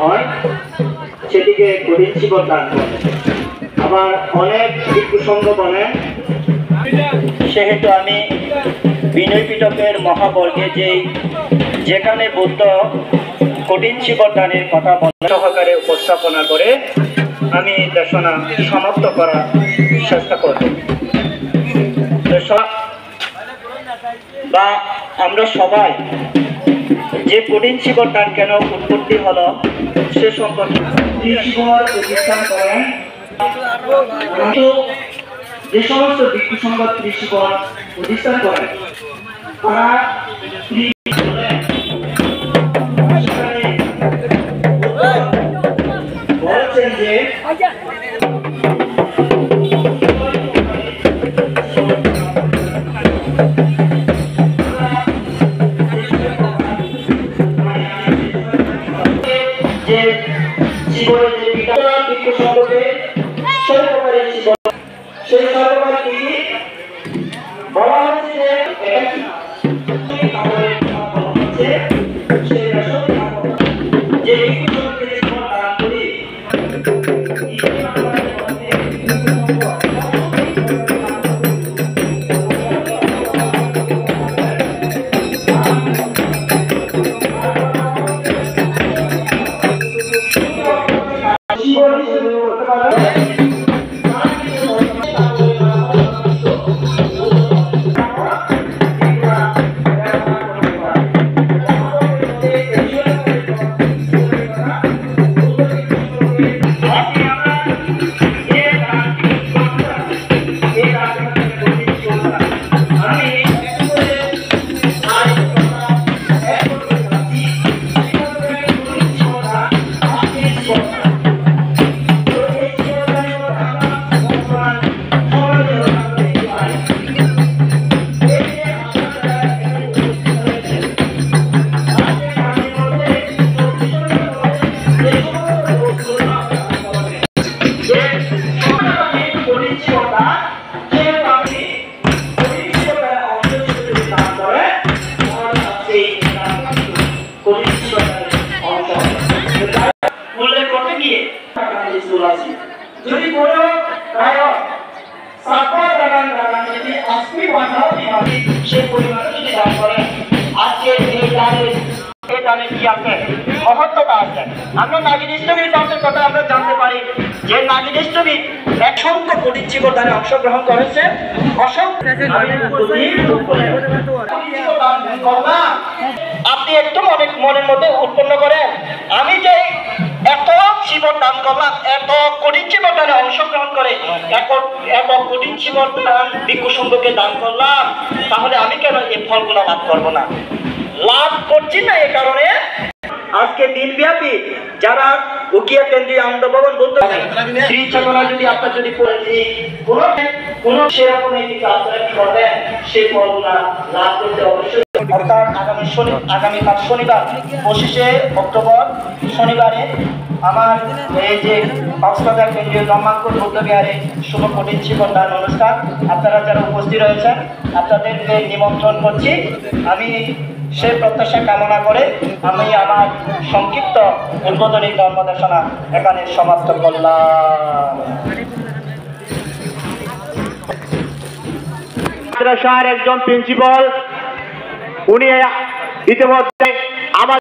হয় সেটিকে কঠিন জীবন দান করে। আবার অনেক প্রসঙ্গ বলেন, সেহেতু আমি বিনয় পিটকের মহাবর্গে যেখানে বুদ্ধ কঠিন জীবন দানের কথা সহকারে উপস্থাপনা করে আমি দেশনা সমাপ্ত করার চেষ্টা করব। বা আমরা সবাই যে কঠিন জীবন দান কেন উৎপত্তি হলো সে সম্পর্কে প্রতিষ্ঠান করেন। যে সমস্ত ভিক্ষু সংঘ ত্রিশীবর প্রতিষ্ঠান করেন তারা বলছেন যে জীবনের যে ভিক্ষু সংঘকে সেই প্রকারের জীবন সেই সর্বকাল কি বলা হচ্ছে যে যদি কোনো সেই পরিমাণে যদি দান করেন আজকে এই দানে কি আছে মহত্বতা আছে। আমরা নাগিনিষ্টমী তন্ত্রের কথা আমরা জানতে পারি যে নাগিনিষ্টমী অসংখ্য কঠিন জীবন দানে অংশগ্রহণ করেছে। আপনি একটু মনের মধ্যে উৎপন্ন করেন আমি যে এত জীবন দান করলাম, এত কঠিন জীবন দানে অংশগ্রহণ করে এত কঠিন জীবন দান ভিক্ষু সংঘকে দান করলাম, তাহলে আমি কেন এই ফলগুলো লাভ করবো না? লাভ করছি না এই কারণে আজকে দিনব্যাপী যারা উকিয়া কেন্দ্রীয় আনন্দ ভবন বলতে শ্রী চেতনা যদি আপনার যদি কোন সেরকম এদিকে আপনারা কি করবেন সেই ফলগুলা লাভ করতে অবশ্যই। অর্থাৎ আগামীকাল শনিবার 25শে অক্টোবর শনিবারে আমার এই যে কক্সবাজার কেন্দ্রীয় ব্রহ্মাঙ্কুর বৌদ্ধবিহারে শুভ কঠিন জীবন দান অনুষ্ঠান, আপনারা যারা উপস্থিত রয়েছেন আপনাদেরকে নিমন্ত্রণ করছি। আমি সেই প্রত্যাশা কামনা করে আমি আমার সংক্ষিপ্ত উদ্বোধনী ধর্মদেশনা এখানে সমাপ্ত করলাম। মাদ্রাসার একজন প্রিন্সিপাল উনি ইতিমধ্যে